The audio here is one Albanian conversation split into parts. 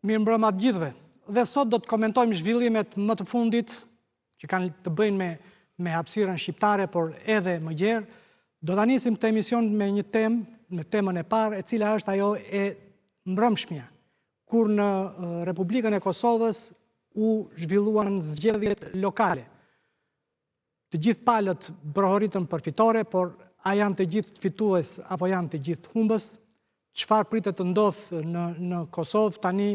Mirëmbrëma të gjithëve. Dhe sot do të komentojmë zhvillimet më të fundit që kanë të bëjnë me hapësirën shqiptare, por edhe më gjerë. Do ta nisim këtë emision me një temë, me temën e parë, e cila është ajo e mbrëmshmja, kur në Republikën e Kosovës u zhvilluan zgjedhjet lokale. Të gjithë palët brohoritën për fitore, por a janë të gjithë fitues apo janë të gjithë humbës? Çfarë pritet të ndodhë në Kosovë tani,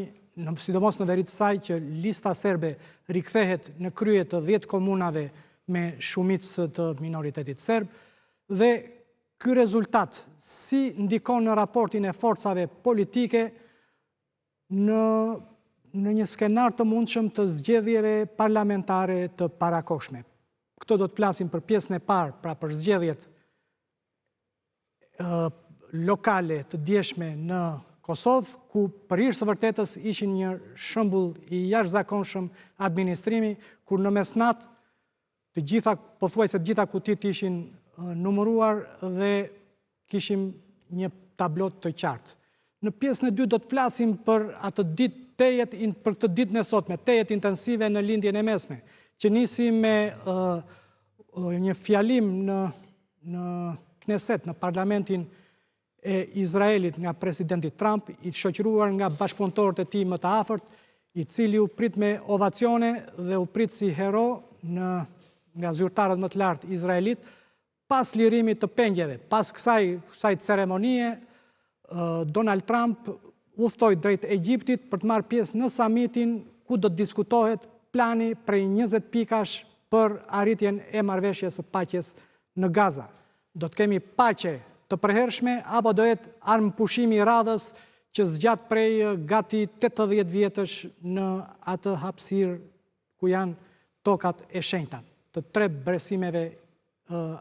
sidomos në veri të saj që lista serbe rikthehet në krye të 10 komunave me shumicë të minoritetit serb, dhe ky rezultat si ndikon në raportin e forcave politike në një skenar të mundshëm të zgjedhjeve parlamentare të parakohshme. Këto do të flasim për pjesën e parë, pra për zgjedhjet lokale të dieshme në Kosovë, ku për hir së vërtetës ishin një shembull i jashtëzakonshëm administrimi, kur në mesnat të gjitha, pothuajse të gjitha kutit ishin numëruar dhe kishim një tablot të qartë. Në pjesën e dytë do të flasim për atë ditë për këtë ditën e sotme, tejet intensive në lindjen e mesme, që nisi me një fjalim në Kneset, në parlamentin e Izraelit nga presidenti Trump, i shoqëruar nga bashkëpunëtorët e tij më të afërt, i cili u prit me ovacione dhe u prit si hero nga zyrtarët më të lartë izraelit, pas lirimit të pengjeve. Pas kësaj ceremonie, Donald Trump udhtoi drejt Egjiptit për të marrë pjesë në samitin ku do të diskutohet plani prej 20 pikash për arritjen e marrëveshjes së paqes në Gaza. Do të kemi paqe të përhershme apo do jetë armëpushimi i radhës që zgjat prej gati 80 vjetësh në atë hapësirë ku janë tokat e shenjta të 3 besimeve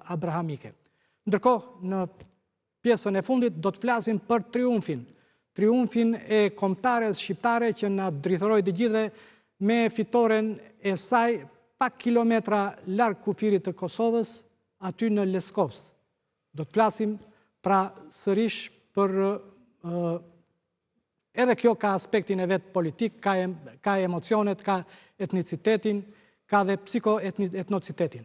abrahamike. Ndërkohë, në pjesën e fundit do të flasim për triumfin e kombëtares shqiptare që na drithëroi të gjithëve me fitoren e saj pak kilometra larg kufirit të Kosovës, aty në Leskovës. Do të flasim pra sërish për edhe kjo ka aspektin e vet politik, ka emocionet, ka etnicitetin, ka dhe psikoetnocitetin.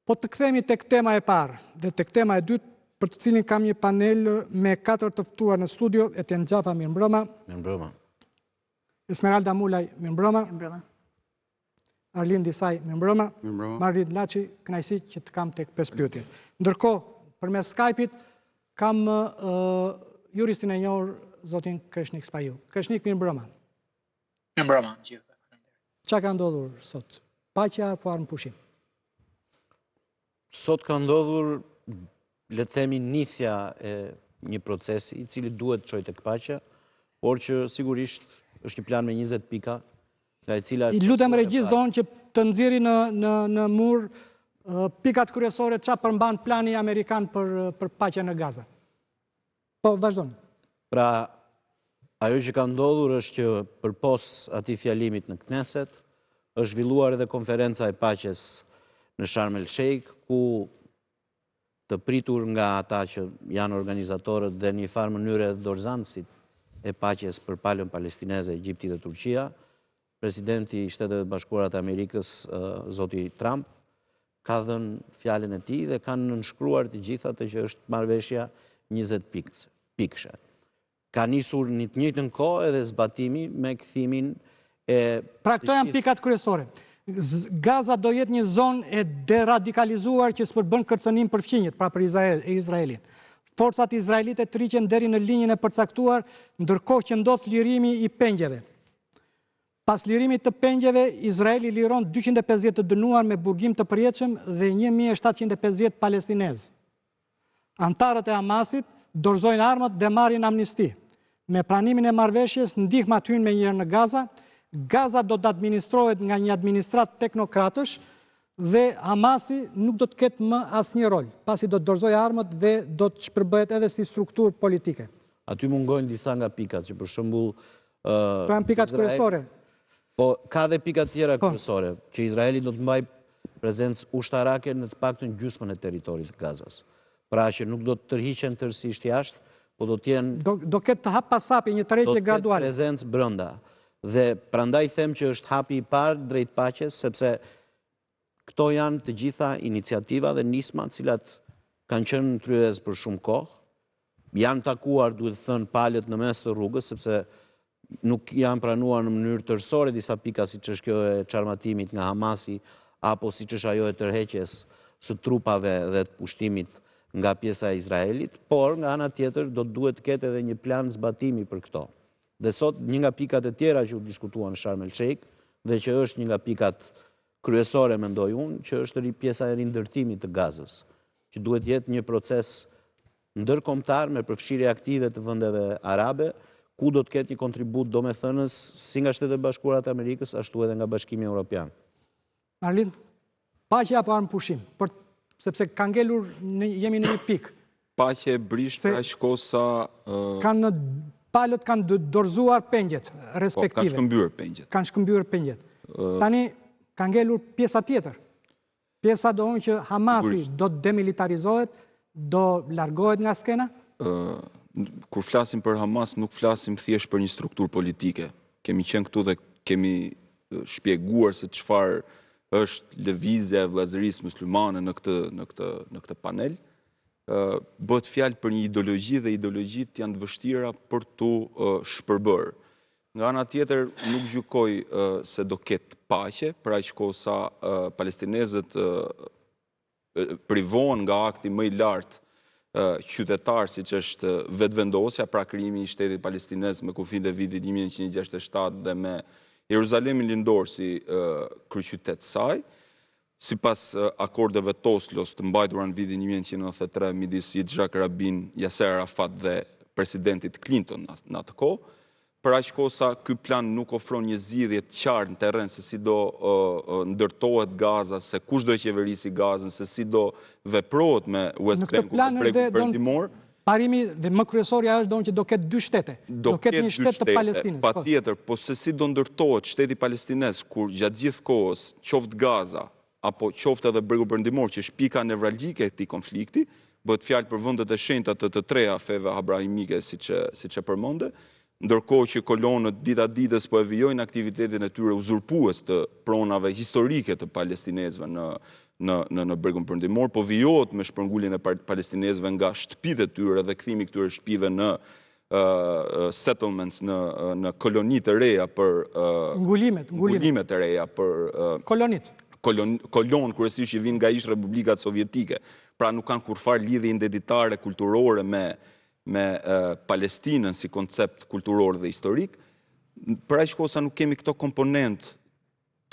Po të kthehemi tek tema e parë dhe tek tema e dytë, për të cilin kam një panel me 4 të ftuar në studio: Etienne Xhafa, mirëmbrëma. Mirëmbrëma. Esmeralda Mulaj, mirëmbrëma. Mirëmbrëma. Arlin Disaj, mirëmbrëma. Mirëmbrëma. Marit Laçi, kënaqësi që të kam tek 5 pyetje. Ndërkohë, përmes Skype-it kam juristin e njohur zotin Kreshnik Spaju. Kreshnik, mirëmbrëma. Mirëmbrëma, gjithë. Çka ka ndodhur sot? Paqja apo armëpushim? Sot ka ndodhur, le të themi, nisja e një procesi i cili duhet çojë tek paqja, por që sigurisht është një plan me 20 pika, nga e cila I lutem regjiston që të nxjerrë në mur pikat kryesore çfarë përmban plani amerikan për paqen në Gaza. Po, vazhdoni. Pra, ajo që ka ndodhur është që përpos atij fjalimit në Kneset, është zhvilluar edhe konferenca e paqes në Sharm el Sheikh, ku të pritur nga ata që janë organizatorët dhe një farë mënyre dorëzanësit e paqes për palën palestineze, Egjipti dhe Turqia, presidenti i Shteteve të Bashkuara të Amerikës, zoti Trump, ka dhënë fjalën e tij dhe kanë nënshkruar të gjitha atë që është marrëveshja 20 pikëshe. Ka nisur në të njëjtën kohë edhe zbatimi me kthimin e... Pra këto janë pikat kryesore. Gaza do jetë një zonë e deradikalizuar që s'përbën kërcënim për fqinjet, pra për Izraelin. Forcat izraelite tërhiqen deri në linjën e përcaktuar, ndërkohë që ndodh lirimi i pengjeve. Pas lirimit të pengjeve, Izraeli liron 250 të dënuar me burgim të përjetshëm dhe 1750 palestinezë. Antarët e Hamasit dorëzojnë armët dhe marrin amnisti. Me pranimin e marrëveshjes, ndihma të hyjnë menjëherë në Gaza. Gaza do të administrohet nga një administrat teknokratësh dhe Hamasi nuk do të ketë më asnjë rol, pasi do të dorëzojë armët dhe do të shpërbëhet edhe si strukturë politike. Aty mungojnë disa nga pikat, që për shembull... Pra janë pikat kryesore. Po, ka dhe pikat tjera kryesore, që Izraeli do të mbajë prezencë ushtarake në të paktën gjysmën e territorit të Gazas. Pra që nuk do të tërhiqen tërësisht jashtë, po do t'jenë Do ketë të hap pas hapi një tërheqje graduale. prezencë brenda. Dhe prandaj them që është hapi i parë drejt paqes, sepse këto janë të gjitha iniciativa dhe nisma cilat kanë qenë në tryez për shumë kohë. Janë takuar, duhet thënë, palët në mes të rrugës, sepse nuk janë pranuar në mënyrë tërësore disa pika siç është kjo e çarmatimit nga Hamasi apo siç është ajo e tërheqjes së trupave dhe të pushtimit nga pjesa e Izraelit, por nga ana tjetër do duhet të ketë edhe një plan zbatimi për këto. Dhe sot një nga pikat e tjera që u diskutuan në Sharm el Sheikh dhe që është një nga pikat kryesore mendoj unë, që është pjesa e rindërtimit të Gazës, që duhet jetë një proces ndërkombëtar me përfshirje aktive të vendeve arabe, ku do të ketë një kontribut domethënës si nga Shtetet Bashkuara të Amerikës, ashtu edhe nga Bashkimi Evropian. Arlin, paqja apo armë pushim? Sepse ka ngelur, jemi në një pikë. Paqe e brisht pra shko sa... Palët kanë dorëzuar pengjet respektive. Kanë shkëmbyer pengjet. Kanë shkëmbyer pengjet. Tani, ka ngelur pjesa tjetër. Pjesa do unë që Hamasi do të demilitarizohet, do largohet nga skena? Kur flasim për Hamas, nuk flasim thjesht për një strukturë politike. Kemi qenë këtu dhe kemi shpjeguar se çfarë është lëvizja e vëllazërisë muslimane në këtë panel. Bëhet fjalë për një ideologji dhe ideologjitë janë të vështira për tu shpërbërë. Nga ana tjetër, nuk gjykoj se do ketë paqe, për aq kohë sa palestinezët privohen nga akti më i lartë qytetar, siç është vetëvendosja, pra krijimi i shtetit palestinez me kufijtë e vitit 1967 dhe me Jeruzalemin lindor si kryeqytet saj. Sipas akordeve të Oslos të mbajtura në vitin 1993 midis Yitzhak Rabin, Yasser Arafat dhe presidentit Clinton në atë kohë, për aq kohë sa ky plan nuk ofron një zgjidhje të qartë në terren se si do ndërtohet Gaza, se kush do qeverisi Gazën, se si do veprohet me West Bank dhe bregun perëndimor. Parimi dhe më kryesorja është që do ketë 2 shtete. Do ketë një shtet të Palestinës. Patjetër, po se si do ndërtohet shteti palestinez kur gjatë gjithë kohës qoftë Gaza apo qoftë edhe bregu perëndimor, që është pika nevralgjike e këtij konflikti, bëhet fjalë për vendet e shenjta të treja feve abrahimike, siç e përmendë, ndërkohë që kolonët dita ditës po e vijojnë aktivitetin e tyre uzurpues të pronave historike të palestinezëve në bregun perëndimor, po vijohet me shpërnguljen e palestinezëve nga shtëpitë e tyre dhe kthimi këtyre shtëpive në settlements, në koloni të reja për ngulimet të reja për kolonit. Kolon kryesisht që vinë nga ish republikat sovjetike, pra nuk kanë kurfar lidhje identitare kulturore me Palestinën si koncept kulturor dhe historik. Për aq kohë sa nuk kemi këto komponent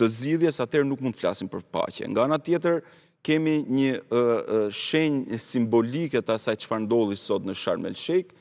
të zgjidhjes, atëherë nuk mund të flasim për paqe. Nga ana tjetër, kemi një shenjë simbolike të asaj çfarë ndodhi sot në Sharm el Sheikh.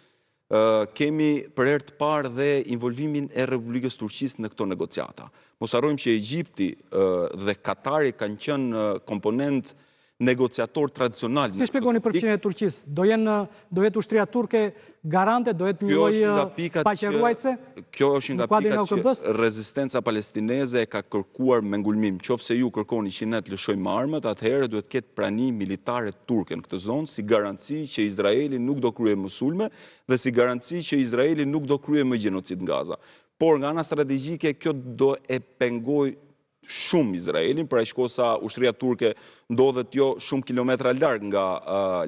Kemi për herë të parë dhe involvimin e Republikës Turqisë në këto negociata. Mos harrojmë që Egjipti dhe Katari kanë qenë komponent negociator tradicional. Si shpjegoni përfshirjen e Turqisë? Do jetë ushtria turke garante, do jetë një lloj paqëruajtëse? Kjo është nga pikat që rezistenca palestineze e ka kërkuar me ngulmim. Qofse ju kërkoni që ne të lëshojmë armët, atëherë duhet ketë prani militare turke në këtë zonë, si garanci që Izraeli nuk do kryejë më sulme dhe si garanci që Izraeli nuk do kryejë më gjenocid në Gaza. Por nga ana strategjike kjo do e pengoj shumë Izraelin, për aq kohë sa ushtria turke ndodhet jo shumë kilometra larg nga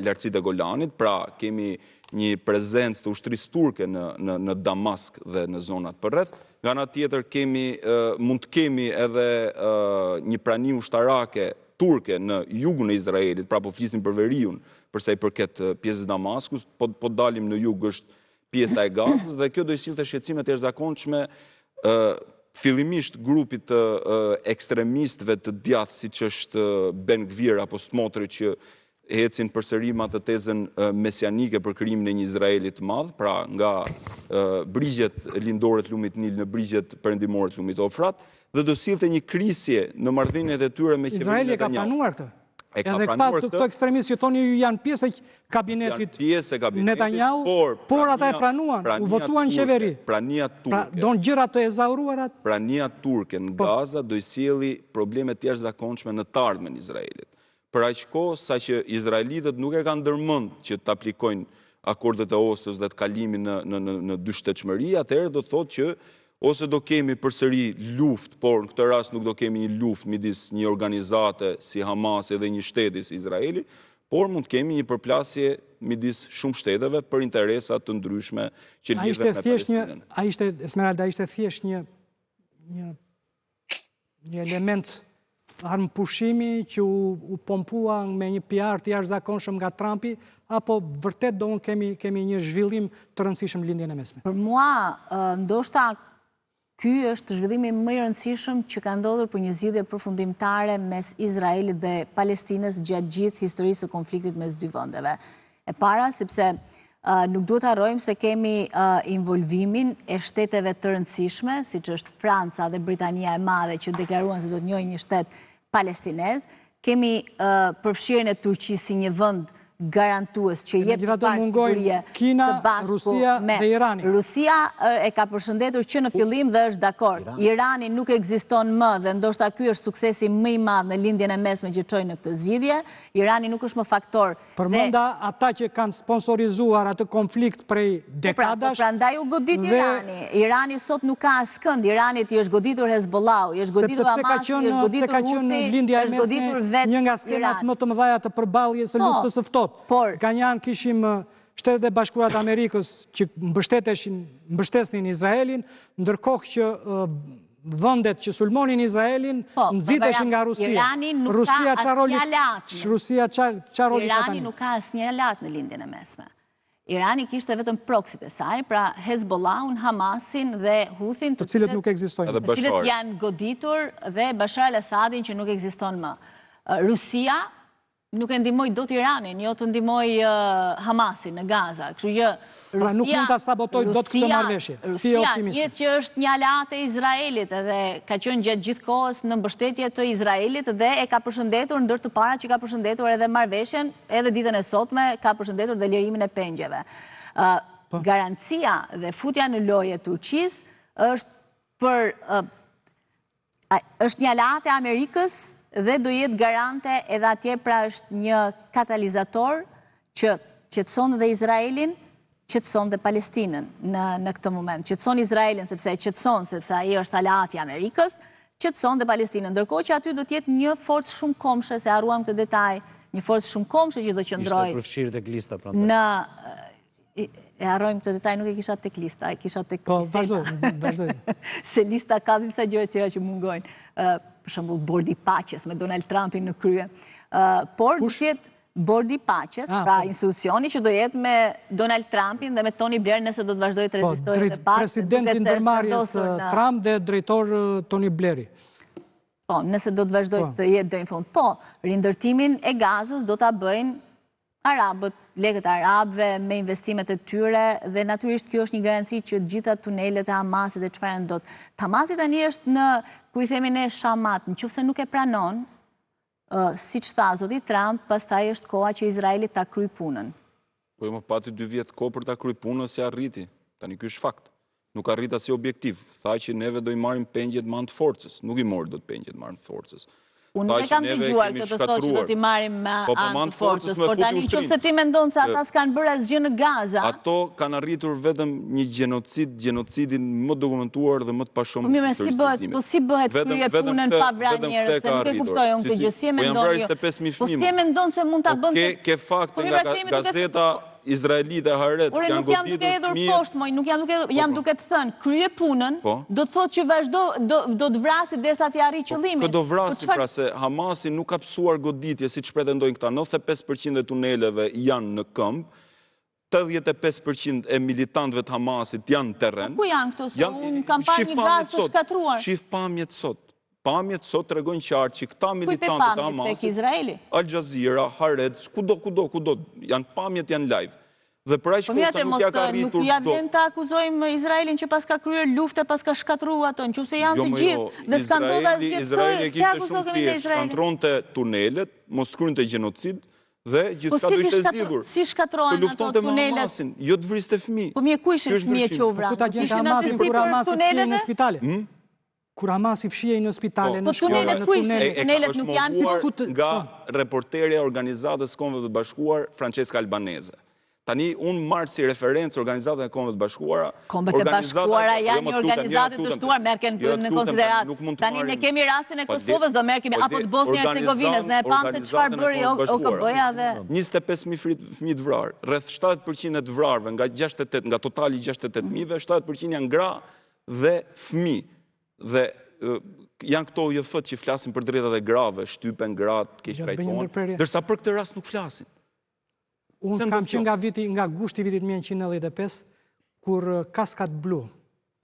lartësitë e Golanit, pra kemi një prezencë të ushtrisë turke në Damask dhe në zonat përreth. Nga ana tjetër mund të kemi edhe një prani ushtarake turke në jugun e Izraelit, pra po flisim për veriun, përsa i përket pjesës Damaskus, po dalim në jug është pjesa e Gazës, dhe kjo do i sillte shqetësime të jashtëzakonshme fillimisht grupit të ekstremistëve të djathtë, siç është Ben Gvir apo Smotrich, që ecin përsërim atë tezën mesianike për krijimin e një Izraeli të madh, pra nga brigjet lindore të lumit Nil në brigjet perëndimore të lumit Ofrat, dhe do sillte një krisje në marrëdhëniet e tyre me qeverinë e Netanyahu. Izraeli ka pranuar këtë. Edhe këto ekstremistë që thonë ju janë pjesë e kabinetit Netanyahu, por ata e pranuan, u votuan në qeveri. Prania turke. Pra, do në gjëra të ezauruarat? Prania turke në Gaza do i sjelli probleme të jashtëzakonshme në të ardhmen Izraelit. Për aq kohë sa që izraelitët nuk e kanë ndërmend që të aplikojnë akordet e Oslës dhe të kalimin në dy shtetshmëri, atëherë do të thotë që ose do kemi përsëri luftë, por në këtë rast nuk do kemi një luftë midis një organizate si Hamas dhe një shteti si Izraeli, por mund të kemi një përplasje midis shumë shteteve për interesat të ndryshme që lidhen me Palestinën. Esmeralda, ishte thjesht një element armë pushimi që u pompua me një PR të jashtëzakonshëm nga Trumpi, apo vërtet do unë kemi një zhvillim të rëndësishëm lindjen e mesme? Për mua, ndoshta ky është zhvillimi më i rëndësishëm që ka ndodhur për një zgjidhje përfundimtare mes Izraelit dhe Palestinës gjatë gjithë historisë së konfliktit mes dy vendeve. E para, sepse nuk duhet harrojmë se kemi involvimin e shteteve të rëndësishme, siç është Franca dhe Britania e Madhe, që deklaruan se do të njohin një shtet palestinez. Kemi përfshirjen e Turqisë si një vend garantues që jep sigurie Kina, Rusia dhe Irani. Rusia e ka përshëndetur që në fillim dhe është dakord. Irani nuk ekziston më dhe ndoshta ky është suksesi më i madh në lindjen e mesme që çoi në këtë zgjidhje. Irani nuk është më faktor. Përmenda ata që kanë sponsorizuar atë konflikt prej dekadash. Prandaj u godit Irani. Irani sot nuk ka askënd. Iranit i është goditur Hezbollahu, i është goditur Hamasi, i është goditur Houthi, i është goditur vetë një nga skenat më të mëdha të përballjes së luftës së ftohtë. Ganjan kishim Shtetet e Bashkuara të Amerikës që mbështesnin Izraelin, ndërkohë që vendet që sulmonin Izraelin nxiteshin nga Rusia. Irani nuk ka asnjë alat në lindjen e mesme. Irani kishte vetëm proksit e saj, pra Hezbollahun, Hamasin dhe Houthin, të cilët nuk ekzistojnë. Të cilët janë goditur, dhe Bashar al-Assadin që nuk ekziston më. Rusia nuk e ndihmoi dot Iranin, jo të ndihmoi Hamasin në Gaza. Kështu që Rusia nuk mund ta sabotoj dot këtë marrëveshje. Rusia njëjtë që është një aleat e Izraelit dhe ka qenë gjatë gjithë kohës në mbështetje të Izraelit dhe e ka përshëndetur ndër të parat që ka përshëndetur edhe marrëveshjen, edhe ditën e sotme ka përshëndetur dhe lirimin e pengjeve. Garancia dhe futja në lojë e Turqisë është një aleat e Amerikës dhe do jetë garante edhe atje, pra është një katalizator që qetëson dhe Izraelin, qetëson dhe Palestinën në këtë moment. Qetëson Izraelin sepse ai është aleati i Amerikës, qetëson dhe Palestinën, ndërkohë që aty do të jetë një forcë shumë komshe, se harruam këtë detaj, një forcë shumë komshe që do qëndrojë. Ishte përfshirë tek lista prandaj. E harrojmë këtë detaj, nuk e kisha tek lista, e kisha tek vazhdoj. Se lista ka disa gjëra tjera që mungojnë. Për shembull bordi i paqes me Donald Trumpin në krye. Por do të jetë bordi i paqes, pra institucioni që do jetë me Donald Trumpin dhe me Tony Blair nëse do të vazhdojë të rezistojë të paqes. Presidenti i ndërmarrjes Trump dhe drejtor Tony Blairi. Po, nëse do të vazhdojë të jetë deri në fund. Po, rindërtimin e Gazës do ta bëjnë arabët, legët arabëve me investimet e tyre, dhe natyrisht kjo është një garanci që gjitha tunelet e Hamasit dhe çfarë ndot. Hamasi tani është në, ku i themi ne, shamat, nëse nuk e pranon, siç tha zoti Trump, pastaj është koha që Izraeli ta kryejë punën. Po më pati 2 vjet kohë për ta kryer punën, se arriti. Tani ky është fakt. Nuk arrit as objektiv. Tha që neve do i marrim pengjet me anë të forcës. Nuk i mori dot pengjet me anë të forcës. Unë nuk e kam dëgjuar këtë thotë që do t'i marrim me anë të forcës, por tani nëse ti mendon se ata s'kanë bërë asgjë në Gaza. Ato kanë arritur vetëm një genocidin më dokumentuar dhe më të pashëm. Po si bëhet krye punën pa vrarë njerëz, se nuk e kuptoj unë këtë gjë. Si e mendon ju? Po si e mendon se mund ta bënte? Ke fakte nga gazeta izraelite Haaretz janë goditur Nuk jam duke hedhur poshtë, nuk jam duke të thënë, krye punën, do të thotë që vazhdo, do të vrasi derisa t'i arrijë qëllimin. Këtë do vrasi, pra se Hamasi nuk ka psuar goditje, siç pretendojnë këta. 95% e tuneleve janë në këmbë, 85% e militantëve të Hamasit janë në terren. Ku janë këto? Unë kam parë një gazë të shkatruar. Shif pamjet sot. Pamjet sot tregojnë qartë që këta militantët e Hamasit, Al Jazeera, Haaretz, kudo, janë pamjet, janë live. Dhe për aq kohë sa nuk ja ka arritur. Nuk ja vlen të akuzojmë Izraelin që pas ka kryer lufte, pas ka shkatruar ato, nëse janë të gjithë dhe s'ka ndodhur asgjë. Izraeli kishte shumë thjesht, shkatronte tunelet, mos krynte gjenocid dhe gjithçka do ishte zgjidhur. Si shkatrohen ato tunelet? Jo të vriste fëmijë. Po mirë, ku ishin fëmijët që u vranë? Ku ta gjente Hamasin kur Hamasi fshihej në spitale? Kur Hamasi fshihej në spitale, në shkolla, në tunele. Tunelet nuk janë nga reporterja e Organizatës Kombeve të Bashkuar, Francesca Albanese. Tani, unë marrë si referencë Organizatën e Kombeve të Bashkuara. Kombet e Bashkuara janë një organizatë të shtuar, merr në konsiderat. Tani ne kemi rastin e Kosovës, do merr apo të Bosnjë e Hercegovinës, ne e pam se çfarë bëri OKB-ja dhe 25.000 fëmijë të vrarë, rreth 70% e të vrarëve nga totali 68.000-ve, 70% janë gra dhe fëmijë. Dhe janë këto OJF që flasin për drejtat e grave, shtypen gratë, keq trajtohen, ndërsa për këtë rast nuk flasin. Unë kam qenë nga gushti vitit 1995, kur Kaskat Blu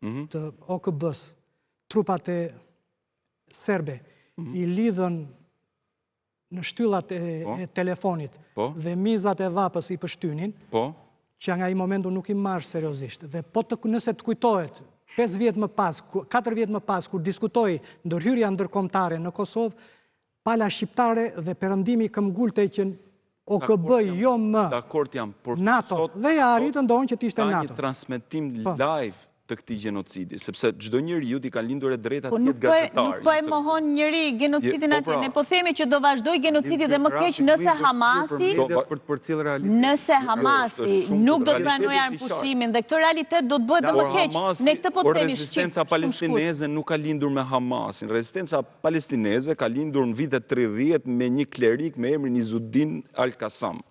të OKB-s, trupat e serbe, i lidhën në shtyllat e telefonit dhe mizat e vapës i pështynin, që nga i momentu nuk i marrë seriozisht. Dhe nëse të kujtohet, 5 vjetë më pas, 4 vjetë më pas, kur diskutoj ndërhyrja ndërkombëtare në Kosovë, pala shqiptare dhe perëndimi këmbgulte që OKB jo më NATO, dhe ja arritën donë që t'ishte NATO. Ka një transmetim live të këtij gjenocidi, sepse çdo njeriu i ka lindur e drejta të jetë gazetar. Nuk po e mohon njëri genocidin atje. Ne po themi që do vazhdoj genocidi dhe më keq nëse Hamasi nuk do të pranojë armëpushimin dhe këtë realitet do të bëhet më keq. Ne këtë po themi. Rezistenca palestineze nuk ka lindur me Hamasin. Rezistenca palestineze ka lindur në vitet 30 me një klerik me emrin Izuddin Al-Qassam,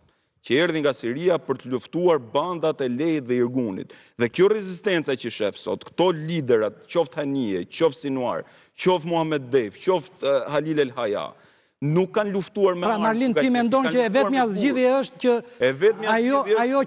që erdhi nga Siria për të luftuar bandat e Lejit dhe Irgunit. Dhe kjo rezistenca që shef sot, këto liderat, qoftë Hanije, qoftë Sinuar, qoftë Muhammed Deif, qoftë Halil El Haya, nuk kanë luftuar me armë. Pra, Marlin, ti mendon që e vetmja zgjidhje është që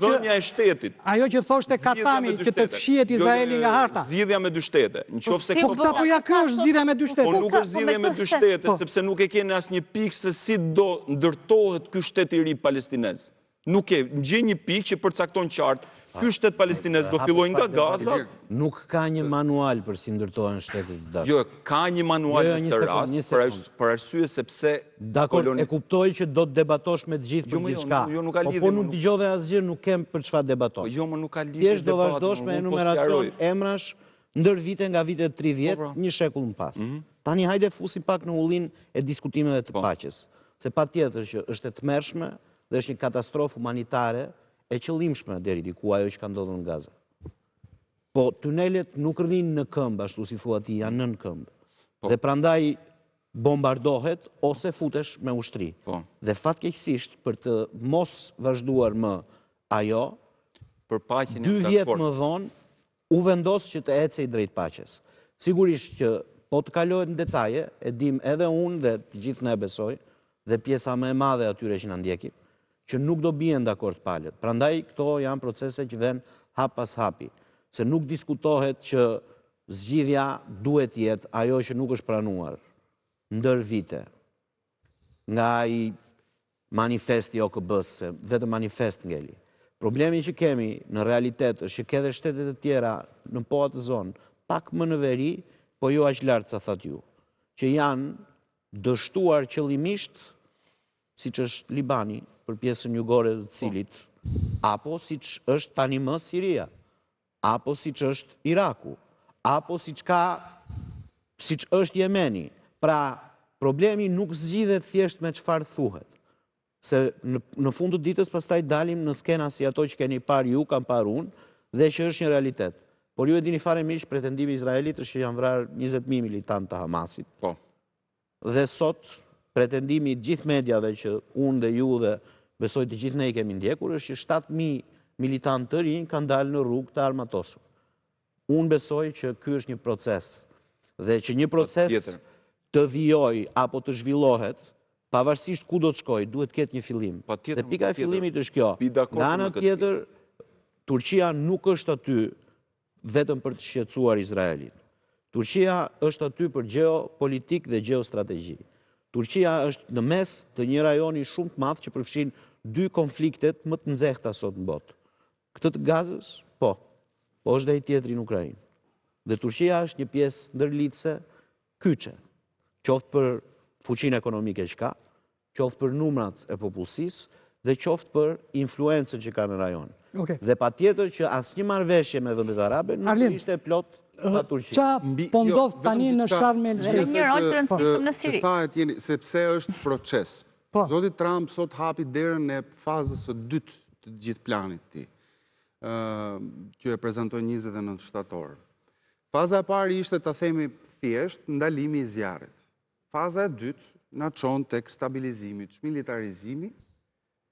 dhënia e shtetit. Ajo që thoshte Katami, që të fshihet Izraeli nga harta. Zgjidhja me dy shtete. Po ja kjo është zgjidhja me dy shtete. Po nuk është zgjidhja me dy shtete, sepse nuk e keni asnjë pikë se si do ndërtohet ky shtet i ri palestinez. Nuk e gjej një pikë që përcakton qartë, ky shtet palestinez do fillojë nga Gaza. Nuk ka një manual për si ndërtohen shtetet të dashur. Jo, ka një manual në të rast, për arsye sepse... Dakor, e kuptoj që do të debatosh me të gjithë për gjithë shka. Po nuk dëgjove asgjë, nuk kem për çfarë debatosh. Jo, më nuk ka lidhje thjesht do vazhdosh me enumeracion emrash ndër vite nga vitet 30, një shekull më pas. Tani hajde fusim pak në ullin e diskutimeve të paqes. Se patjetër që është e tmerrshme dhe është një katastrofë humanitare e qëllimshme deri diku ajo që ka ndodhur në Gaza. Po tunelet nuk rrinë në këmbë, ashtu si thua ti, janë nën këmbë. Dhe prandaj bombardohet ose futesh me ushtri. Dhe fatkeqësisht për të mos vazhduar më ajo, 2 vjet më vonë u vendos që të ecej drejt paqes. Sigurisht që po të kalohet në detaje, e dim edhe unë dhe të gjithë ne besoj, dhe pjesa më e madhe atyre që na ndjekin, që nuk do bien dakord palët. Prandaj këto janë procese që vjen hap pas hapi, se nuk diskutohet që zgjidhja duhet jetë ajo që nuk është pranuar ndër vite nga ai manifesti OKB-s, se vetëm manifest ngeli. Problemi që kemi në realitet është që edhe shtetet e tjera në po atë zonë pak më në veri, po jo aq lart sa thatë ju, që janë dështuar qëllimisht, siç është Libani, për pjesën jugore të cilit, apo siç është tani më Siria, apo siç është Iraku, apo siç është Jemeni. Pra, problemi nuk zgjidhet thjesht me çfarë thuhet. Se në fund të ditës pastaj dalim në skena si ato që keni parë ju, kam parë unë, dhe që është një realitet. Por ju e dini fare mirë që pretendimi i Izraelit është që janë vrarë 20.000 militantë të Hamasit. Dhe sot pretendimi i gjithë mediave që unë dhe ju dhe besoj të gjithë ne i kemi ndjekur, është që 7.000 militantë të rinj kanë dalë në rrugë të armatosur. Unë besoj që ky është një proces, dhe që një proces të vijoj apo të zhvillohet, pavarësisht ku do të shkojë, duhet të ketë një fillim. Dhe pika e fillimit është kjo. Nga ana tjetër, Turqia nuk është aty vetëm për të shqetësuar Izraelin. Turqia është aty për geopolitik dhe geostrategji. Turqia është në mes të një rajoni shumë të madh që përfshin 2 konfliktet më të nxehta sot në botë. Këtë të Gazës, po është dhe i tjetri në Ukrainë. Dhe Turqia është një pjesë ndërlidhëse kyçe, qoftë për fuqinë ekonomike që ka, qoftë për numrat e popullsisë dhe qoftë për influencën që ka në rajon. Dhe patjetër që asnjë marrëveshje me vendet arabe nuk ishte plot pa Turqi. Qa po ndodh tani në Sharm el Sheikh? Dhe një rol të rëndësishëm në Siri. Sepse është proces. Zoti Trump sot hapi derën e fazës së dytë të gjithë planit ti, që e prezentoj 29 shtator. Faza e parë ishte të themi thjesht ndalimi i zjarrit. Faza e dytë na çon tek stabilizimi, çmilitarizimi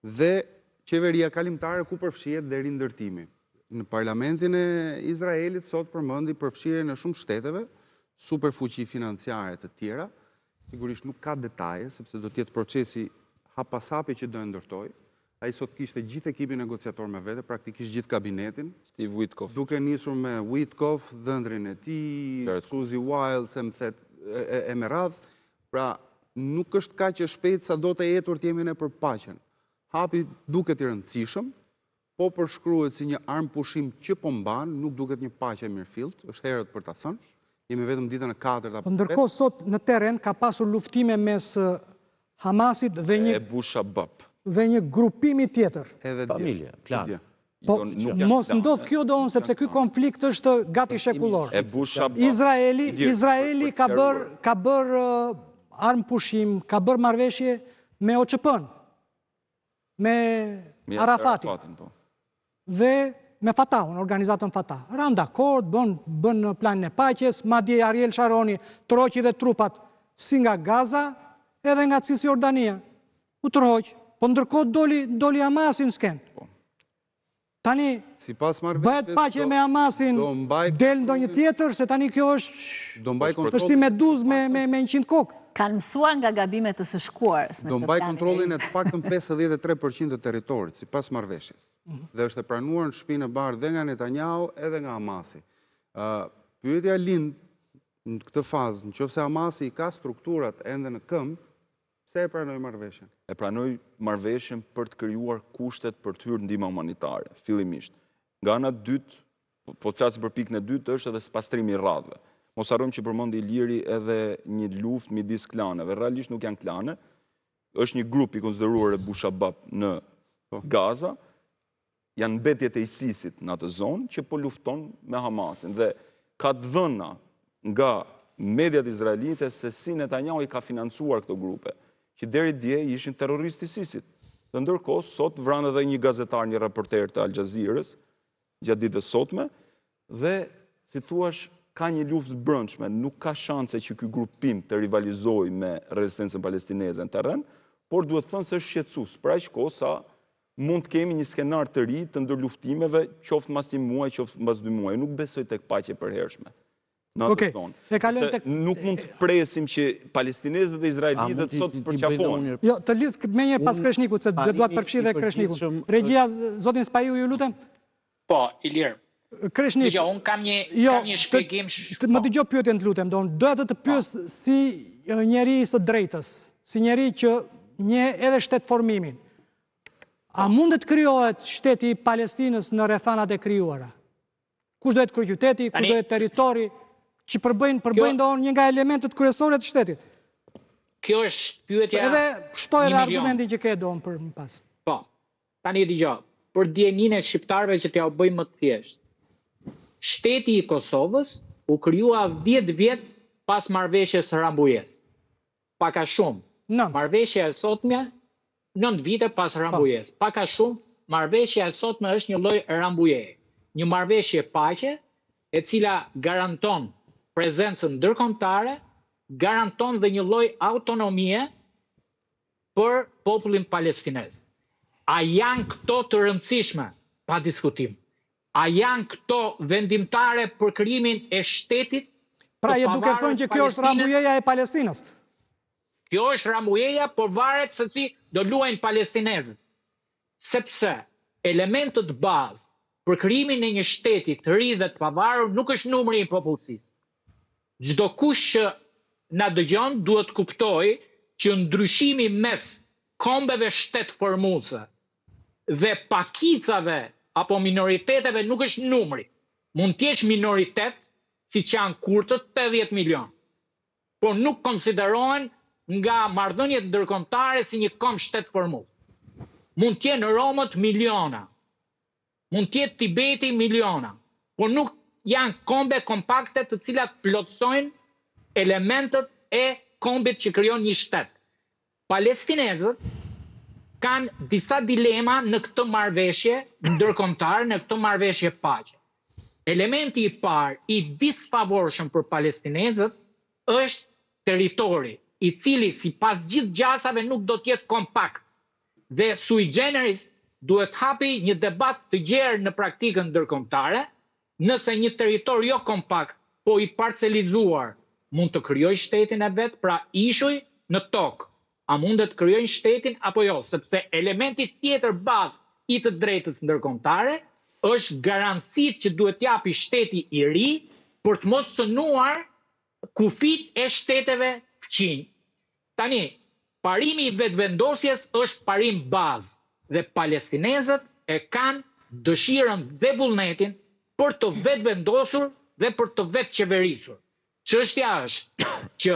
dhe qeveria kalimtare ku përfshihet deri ndërtimi. Në parlamentin e Izraelit sot përmendi përfshirjen e shumë shteteve, superfuqi financiare të tjera, sigurisht nuk ka detaje, sepse do të jetë procesi hap pas hapi që do e ndërtoj. Ai sot kishte gjithë ekipin negociator me vete, praktikisht gjithë kabinetin. Steve Witkoff. Duke nisur me Witkoff, dhëndrin e tij, Suzy Wiles, e me radh. Pra, nuk është kaq e shpejt sa do të jetur të jemi ne për paqen. Hapi duket i rëndësishëm, po përshkruhet si një armë pushim që po mban, nuk duket një paqe mirëfillt, është herët për ta thënë. Jemi vetëm ditën e 4 apo 5. Ndërkohë sot në terren ka pasur luftime mes Hamasit dhe një grupimi tjetër. Familje, plan. Po, mos ndodh kjo doon, sepse ky konflikt është gati shekullor. Izraeli ka bër armë pushim, ka bër marrëveshje me OÇP-n, me Arafatin dhe me Fatahun, organizatën Fatah. Ran dakord, bën planin e paqes, madje Ariel Sharoni troqi dhe trupat si nga Gaza edhe nga Cisjordania. U troq, po ndërkohë doli Hamasi në skenë. Tani, bëhet paqe me Hamasin, del ndonjë tjetër, se tani kjo është si meduz me 100 kokë. Kanë mësuar nga gabimet të së shkuarës. Do mbaj kontrollin e të paktën 53% të territorit, sipas marrëveshjes. Dhe është e pranuar në shtëpinë e bardhë dhe nga Netanyahu edhe nga Hamasi. Pyetja lind në këtë fazë, nëse Hamasi ka strukturat ende në këmbë, pse e pranoi marrëveshjen? E pranoi marrëveshjen për të krijuar kushtet për të hyrë ndihma humanitare, fillimisht. Nga ana e dytë, po të flasim për pikën e dytë, është edhe spastrimi i rradhëve. Mos harrojmë që përmendi Iliri edhe një luftë midis klaneve. Realisht nuk janë klane, është një grup i konsideruar e Bushabab në Gaza, janë mbetjet e ISIS-it në atë zonë që po lufton me Hamasin. Dhe ka të dhëna nga mediat izraelite se si Netanyahu i ka financuar këto grupe, që deri dje ishin terroristë ISIS-it. Dhe ndërkohë, sot vranë edhe një gazetar, një raporter të Al Jazeerës, gjatë ditës sotme, dhe si thuash, ka një luftë brendshme, nuk ka shanse që ky grupim të rivalizojë me rezistencën palestineze në terren, por duhet thënë se është shqetësues, për aq kohë sa mund të kemi një skenar të ri të ndërluftimeve, qoftë mbas një muaji, qoftë mbas 2 muaj. Nuk besoj tek paqe përhershme. Në atë zonë. Nuk mund të presim që palestinezët dhe izraelitët sot përqafojnë. Jo, të lidh me një pas Kreshnikut, se duhet përfshirë dhe Kreshnikun. Regjia, zotin Spajiu, ju lutem? Po, Ilir. Kreshnik. Dgjoj, unë kam një shpjegim. Më dëgjoj pyetjen, të lutem, doja të pyes si njeri i së drejtës, si njeri që njeh edhe shtetformimin. A mundet krijohet shteti i Palestinës në rrethanat e krijuara? Kush do të kryeqyteti, kush do të territori që përbëjnë një nga elementet kryesore të shtetit? Kjo është pyetja. Edhe shtoj edhe argumentin që ke për më pas. Po. Tani dëgjoj, për dieninë e shqiptarëve që t'ja bëjmë më të thjeshtë. Shteti i Kosovës u krijua 10 vjet pas marrëveshjes së Rambujës. Paka shumë. Marrëveshja e sotme 9 vite pas Rambujës. Paka shumë, marrëveshja e sotme është një lloj Rambujeje. Një marrëveshje paqe, e cila garanton prezencën ndërkombëtare, garanton dhe një lloj autonomie për popullin palestinez. A janë këto të rëndësishme? Pa diskutim. A janë këto vendimtare për krijimin e shtetit? Pra je duke thënë që kjo është Rambujeja e Palestinës? Kjo është Rambujeja, por varet se si do luajnë palestinezët. Sepse elementët bazë për krijimin e një shteti të ri dhe të pavarur nuk është numri i popullsisë. Çdo kush që na dëgjon duhet kuptojë që ndryshimi mes kombeve shtetformuese dhe pakicave apo minoriteteve nuk është numri. Mund të jesh minoritet, siç janë kurtët, 80 milion. Por nuk konsiderohen nga marrëdhëniet ndërkombëtare si një komb shtetformues. Mund të jenë romët miliona. Mund të jetë Tibeti miliona. Por nuk janë kombe kompakte të cilat plotësojnë elementët e kombit që krijon një shtet. Palestinezët kanë disa dilema në këtë marrëveshje ndërkombëtare, në këtë marrëveshje paqe. Elementi i parë i disfavorshëm për palestinezët është territori, i cili sipas gjithë gjasave nuk do të jetë kompakt. Dhe sui generis duhet hapi një debat të gjerë në praktikën ndërkombëtare, nëse një territor jo kompakt, po i parcelizuar, mund të krijojë shtetin e vet, pra ishuj në tokë. A mundet të krijojnë shtetin apo jo? Sepse elementi tjetër bazë i të drejtës ndërkombëtare është garancitë që duhet t'japi shteti i ri për të mos cënuar kufit e shteteve fqinj. Tani, parimi i vetëvendosjes është parim bazë dhe palestinezët e kanë dëshirën dhe vullnetin për të vetëvendosur dhe për të vetë qeverisur. Çështja është që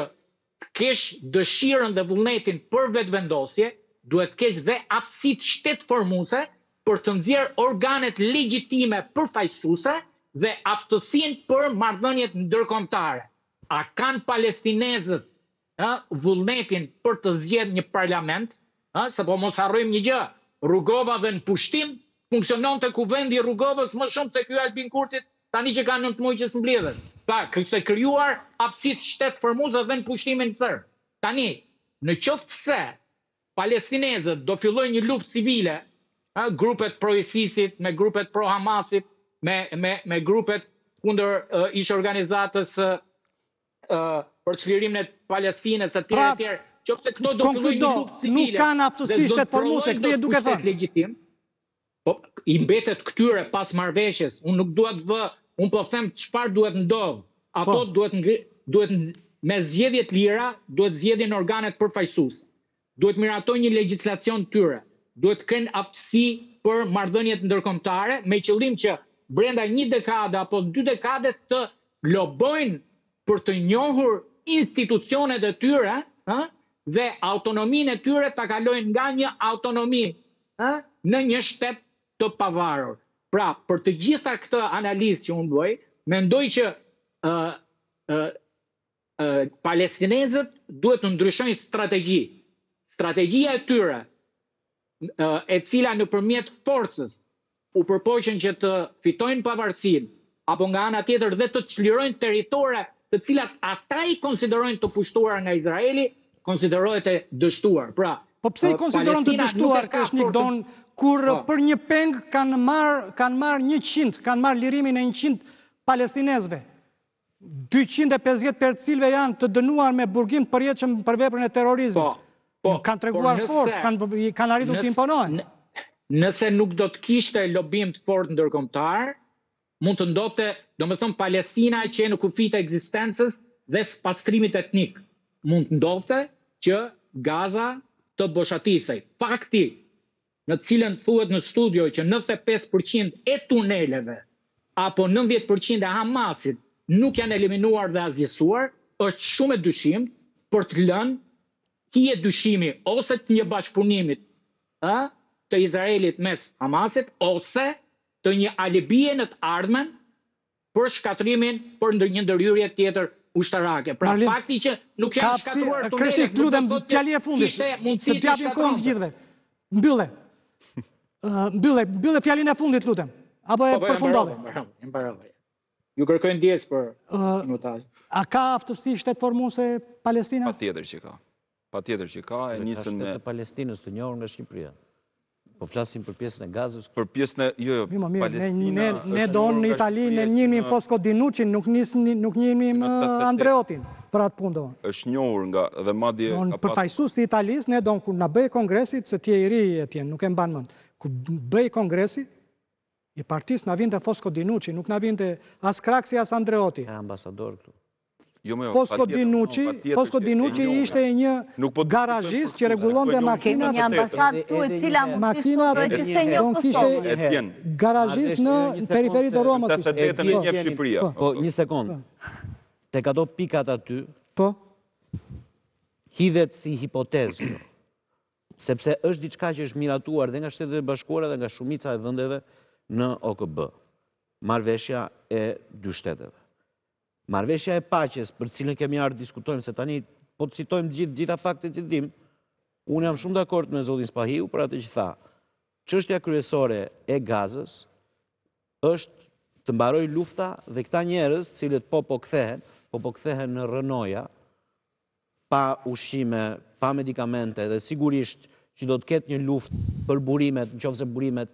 të kesh dëshirën dhe vullnetin për vetëvendosje, duhet kesh dhe aftësitë shtetformuese për të nxjerrë organet legjitime përfaqësuese dhe aftësinë për marrëdhëniet ndërkombëtare. A kanë palestinezët vullnetin për të zgjedhur një parlament? Sepse mos harrojmë një gjë, Rugova dhe në pushtim funksiononte kuvendi i Rugovës më shumë se ky Albin Kurtit, tani që ka 9 muaj që s'mbledhet. Pa, kishte krijuar aftësitë shtetformuese dhe në pushtimin serb. Tani, në qoftë se palestinezët do fillojnë një luftë civile, grupet pro ISIS-it, me grupet pro Hamasit, me grupet kundër ish organizatës për çlirimin e Palestinës etj etj. Qoftë se këto do fillojnë një luftë civile. Nuk kanë aftësi shtetformuese, këtë e duket thënë. Legjitim. Po i mbetet këtyre pas marrëveshjes. Unë nuk dua të vë, unë po them çfarë duhet ndodh. Ato duhet me zgjedhje të lira, duhet zgjedhin organet përfaqësuese. Duhet miratojnë një legjislacion tyre. Duhet kenë aftësi për marrëdhëniet ndërkombëtare me qëllim që brenda një dekade apo 2 dekade të lobojnë për të njohur institucionet e tyre, dhe autonominë e tyre ta kalojnë nga një autonomi në një shtet të pavarur. Pra, për të gjitha këtë analizë që unë bëj, mendoj që palestinezët duhet të ndryshojnë strategji. Strategjia e tyre, e cila nëpërmjet forcës u përpoqen që të fitojnë pavarësinë, apo nga ana tjetër dhe të çlirojnë territore të cilat ata i konsiderojnë të pushtuara nga Izraeli, konsiderohet e dështuar. Pra, po pse i konsideron të dështuar Kreshnik Don, kur për një peng kanë marrë lirimin e 100 palestinezëve. 250 për cilëve janë të dënuar me burgim të përjetshëm për veprën e terrorizmit. Kanë treguar forcë, kanë arritur të imponohen. Nëse nuk do të kishte lobim të fortë ndërkombëtar, mund të ndodhte, domethënë Palestina që në kufit e ekzistencës dhe pastrimit etnik. Mund të ndodhte që Gaza të boshatisej. Fakti në cilën thuhet në studio që 95% e tuneleve apo 90% e Hamasit nuk janë eliminuar dhe azjesuar, është shumë e dyshim për të lënë hije dyshimi ose të një bashkëpunimit të Izraelit mes Hamasit, ose të një alibie në të ardhmen për shkatrimin për një ndërhyrje tjetër ushtarake. Pra fakti që nuk janë shkatruar tunelet, Kreshnik, lutem, fjali e fundit, se t'japim kohën të gjithëve. Mbylle fjalin e fundit, lutem. Apo e përfundove. Ju kërkoj ndjes për minutazh. A ka aftësi shtetformuese Palestina? Patjetër që ka. Patjetër që ka, e nisën me Shtetet e Palestinës të njohur nga Shqipëria. Po flasim për pjesën e Gazës. Për pjesën e Palestina. Ne donë në Itali, ne njihnim Fosco Dinucin, nuk njihnim Andreotin për atë punë. Është njohur nga dhe madje përfaqësues të Italisë, ne donë kur na bëj kongresit, se ti je i ri atje, nuk e mban mend. Kur bëj kongresi i partisë na vinte Fosco Dinuci, nuk na vinte as Kraksi as Andreoti. Ka ambasador këtu. Fosco Dinuci ishte një garazhist që rregullonte makinat. Një ambasadë këtu e cila makinat që se një Kosovë. Garazhist në periferi të Romës. Po, një sekundë. Tek ato pikat aty, hidhet si hipotezë kjo. Sepse është diçka që është miratuar dhe nga Shtetet e Bashkuara dhe nga shumica e vendeve në OKB. Marrëveshja e 2 shteteve. Marrëveshja e paqes, për cilën kemi ardhur diskutojmë, se tani po të citojmë gjitha faktet që dim, Unë jam shumë dakord me zotin Spahiu për atë që tha. Çështja kryesore e Gazës është të mbaroj lufta dhe këta njerëz, cilët po kthehen në rënoja, pa ushqime, pa medikamente dhe sigurisht që do të ketë një luftë për burimet, nëse burimet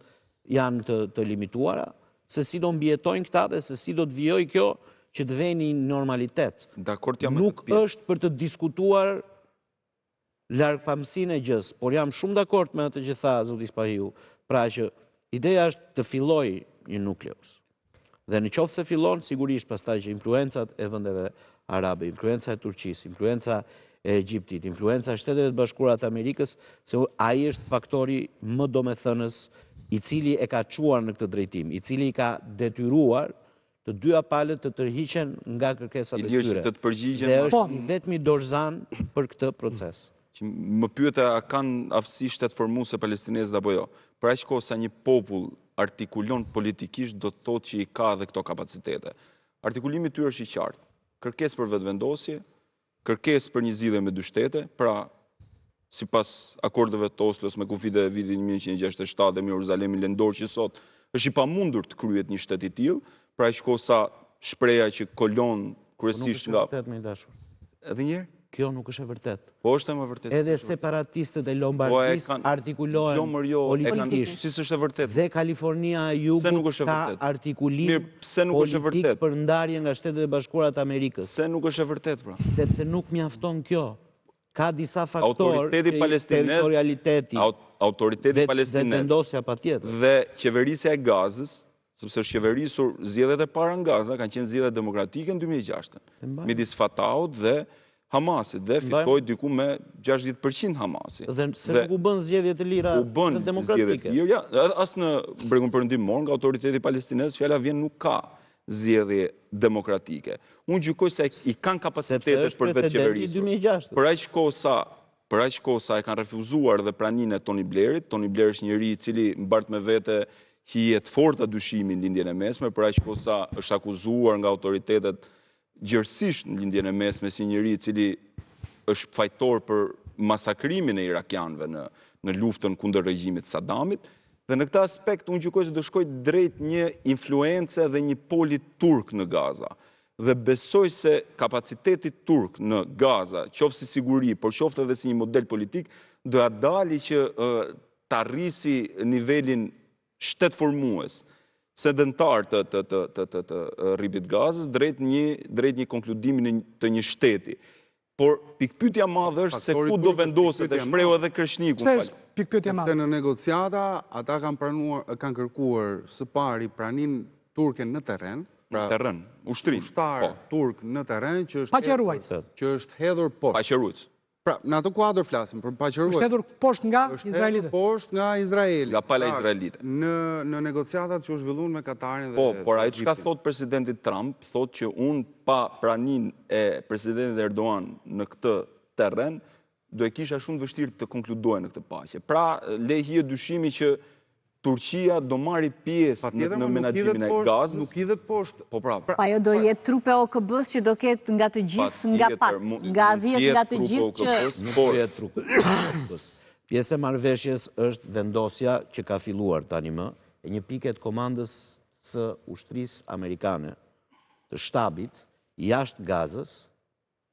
janë të limituara, se si do mbijetojnë këta dhe se si do të vijojë kjo që të veni normalitet. Nuk është për të diskutuar largpamësinë e gjës, por jam shumë dakord me atë që tha zoti Spahiu, pra që ideja është të fillojë një nukleus. Dhe në qoftë se fillon, sigurisht pastaj që influencat e vendeve arabe, influenca e Turqisë, influenca e Egjiptit, influenca e Shtetet e Bashkuara të Amerikës, se ai është faktori më domethënës i cili e ka çuar në këtë drejtim, i cili i ka detyruar të dyja palët të tërhiqen nga kërkesat e tyre. Dhe është i vetmi dorëzan për këtë proces. Më pyete a kanë aftësi shtetformuese palestinezët apo jo. Për aq kohë sa një popull artikulon politikisht, do të thotë që i ka edhe këto kapacitete. Artikulimi i tyre është i qartë. Kërkesë për vetëvendosje, kërkesë për një zgjidhje me dy shtete, pra sipas akordeve të Oslos me kufit e vitit 1967 dhe me Jeruzalemin lindor që sot është i pamundur të kryhet një shtet i tillë, pra aq kohë sa shpreha që kolon kryesisht nga Edhe një herë? Kjo nuk është e vërtet. Po është e vërtet. Edhe separatistët e Lombardisë artikulohen politikisht. Si s'është e vërtet? Dhe Kalifornia e Jugut ka artikulim politik për ndarje nga Shtetet e Bashkuara të Amerikës. Pse nuk është e vërtet, pra? Sepse nuk mjafton kjo. Ka disa faktorë që territorialiteti, autoriteti palestinez, vendosja patjetër. Dhe qeverisja e Gazës, sepse është qeverisur zgjedhjet e para në Gaza, kanë qenë zgjedhje demokratike në 2006, midis Fataut dhe Hamasit, dhe fitoi diku me 60% Hamasi. Dhe se nuk u bën zgjedhje të lira dhe demokratike. As në bregun perëndimor nga autoriteti palestinez, fjala vjen nuk ka zgjedhje demokratike. Unë gjykoj se i kanë kapacitetet për vetë qeverisur. Për aq kohë sa e kanë refuzuar dhe praninë e Tony Blairit. Tony Blair është njëri i cili mbart me vete hije të forta dyshimin në lindjen e mesme, për aq kohë sa është akuzuar nga autoritetet gjërësisht në lindjen e mesme si njëri i cili është fajtor për masakrimin e irakianëve në luftën kundër regjimit Saddamit. Dhe në këtë aspekt, unë gjykoj se do shkoj drejt një influence dhe një poli turk në Gaza. Dhe besoj se kapaciteti turk në Gaza, qoftë si siguri, por qoftë edhe si një model politik, do ja dali që të arrisi nivelin shtetformues sedentar të rripit Gazës drejt një konkludimi të një shteti. Por pikpyetja madhe është se ku do vendoset, e shprehu edhe Kreshniku. Sepse në negociata ata kanë kërkuar së pari praninë turke në terren, ushtar turk në terren që është hedhur poshtë. Paqërues. Pra, në atë kuadër flasim, për paqërues. Është hedhur poshtë nga izraelitët. Poshtë nga Izraeli. Nga pala izraelite. Në negociatat që u zhvilluan me Katarin dhe... Por ai çka thot presidenti Trump, thot që unë pa praninë e presidentit Erdogan në këtë terren, do e kisha shumë vështirë të konkludoj në këtë paqe. Pra, le hije dyshimi që Turqia do marri pjesë në menaxhimin e Gazës. Nuk hidhet poshtë. Po pra. Ajo do jetë trupe OKB-s që do ketë nga të gjithë nga pak. Nga 10 nga të gjithë që... Nuk jetë trupe OKB-s. Pjesë e marrëveshjes është vendosja që ka filluar tani më, e një pikë të komandës së ushtrisë amerikane të shtabit jashtë Gazës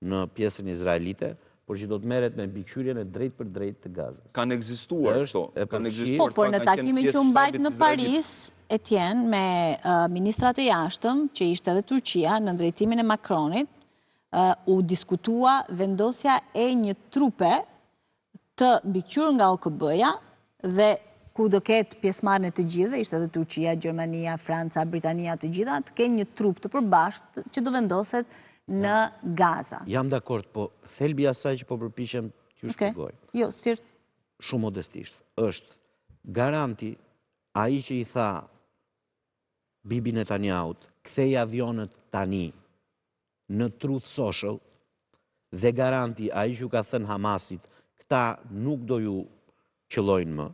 në pjesën izraelite, por që do të merret me mbikëqyrjen e drejt për drejt të Gazës. Kanë ekzistuar këto. Por në takimin që u mbajt në Paris, Etienne, me ministrat e jashtëm, që ishte edhe Turqia, në drejtimin e Macronit, u diskutua vendosja e një trupe të mbikëqyrë nga OKB-ja dhe ku do ketë pjesëmarrjen e të gjithëve, ishte edhe Turqia, Gjermania, Franca, Britania, të gjitha, të kenë një trup të përbashkët që do vendoset në Gaza. Jam dakord, po thelbi asaj që po përpiqem t'ju shpjegoj. Jo, thjesht shumë modestisht. Është garanti ai që i tha Bibi Netanyaut, kthej avionët tani në Truth Social, dhe garanti ai që ka thënë Hamasit, këta nuk do ju qëllojnë më,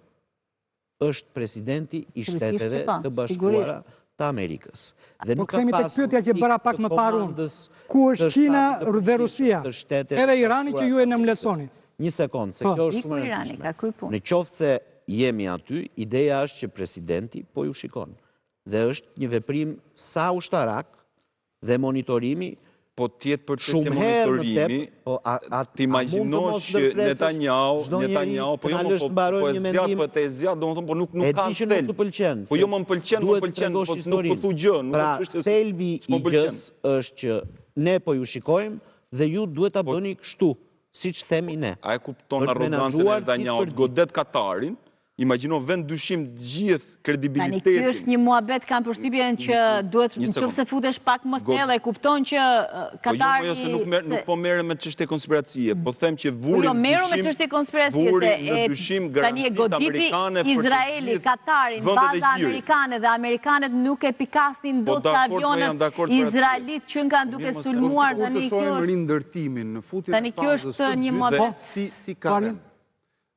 është presidenti i Shteteve të Bashkuara të Amerikës. Po kthehemi tek pyetja që bëra pak më parë unë. Ku është Kina dhe Rusia? Edhe Irani që ju e nëmleconi. një sekundë, se kjo është Iku shumë e Irani, ka rëndësishme. kry punë. Në qoftë se jemi aty, ideja është që presidenti po ju shikon. Dhe është një veprim sa ushtarak dhe monitorimi po tjetë për çështje shumë herë më monitorimi, ti imagjinosh që Netanyahu, po jo po e zjat, po e zjat, domethënë po nuk ka thelb. Po jo më pëlqen, po nuk po thu gjë, nuk pra, është thelbi i gjës është që ne po ju shikojmë dhe ju duhet ta bëni kështu, siç themi ne. A e kupton arrogancën e Netanyahu, godet Katarin, imagjino vend dyshim gjithë kredibilitetin. Kjo është një muhabet, kam përshtypjen që duhet, nëse futesh pak më thellë, e kupton që Katari... Po jo, se nuk po merre me çështje konspiracie, po them që vurin jo, merru me çështje konspiracie, se tani e goditi Izraeli, Katarin, baza amerikane dhe amerikanët nuk e pikasin dot se avionët izraelit që kanë duke sulmuar tani kjo është... Rindërtimin në futjen Tani kjo është një muhabet si ka.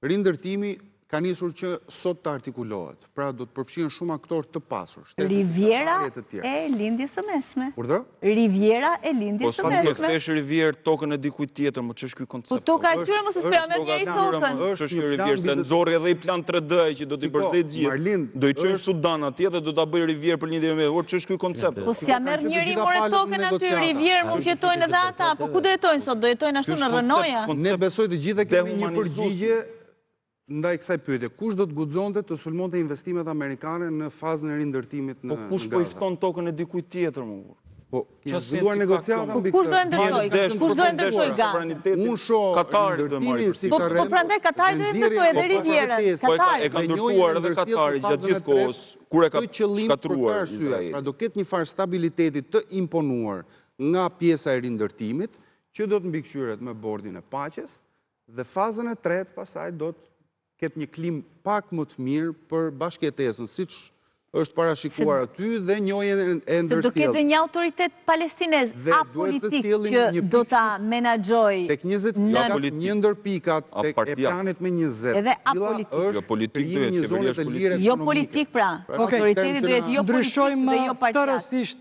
Rindërtimi ka nisur që sot të artikulohet. Pra do të përfshihen shumë aktorë të pasur. Riviera e lindjes së mesme. Urdhë? Riviera e lindjes së mesme. Po sa kthesh Rivierë tokën e dikujt tjetër, më ç'është ky koncept? Po toka e tyre mos e spjellë me njëri tokën. Është ky Rivierë se nxorri edhe i plan 3D që do t'i përzejë gjithë. Do i çojë Sudan atje dhe do ta bëjë Rivierë për lindje me Or, ç'është ky koncept? Po si ja merr njëri more tokën aty, Rivierë mund të jetojnë edhe ata, po ku do jetojnë sot? Do jetojnë ashtu në Rënoja? Ne besoj të gjithë kemi një përgjigje ndaj kësaj pyetje. Kush do të guxonte të sulmonte investimet amerikane në fazën e rindërtimit në Gaza? Po kush po i fton tokën e dikujt tjetër më? Po zgjuar negociata mbi këtë. Kush do e ndërtoj? Kush do e ndërtoj Gazën? Unë shoh Katari do marrë Po prandaj Katari do e ndërtoj edhe Rivierën. Katari e ka ndërtuar edhe Katari gjatë gjithë kohës kur e ka shkatruar Izraelin. Pra do ketë një farë stabiliteti të imponuar nga pjesa e rindërtimit që do të mbikëqyret me bordin e paqes dhe fazën e tretë pastaj do të ketë një klim pak më të mirë për bashkëjetesën, siç është parashikuar aty dhe njojën e ndërsjellë. Se do ketë një autoritet palestinez apolitik që do ta menaxhojë tek 20 një ndër pikat tek e planit me 20. Edhe apolitik. Një zonë të lirë ekonomike. Jo politik pra. Autoriteti do jetë jo politik dhe jo partiak.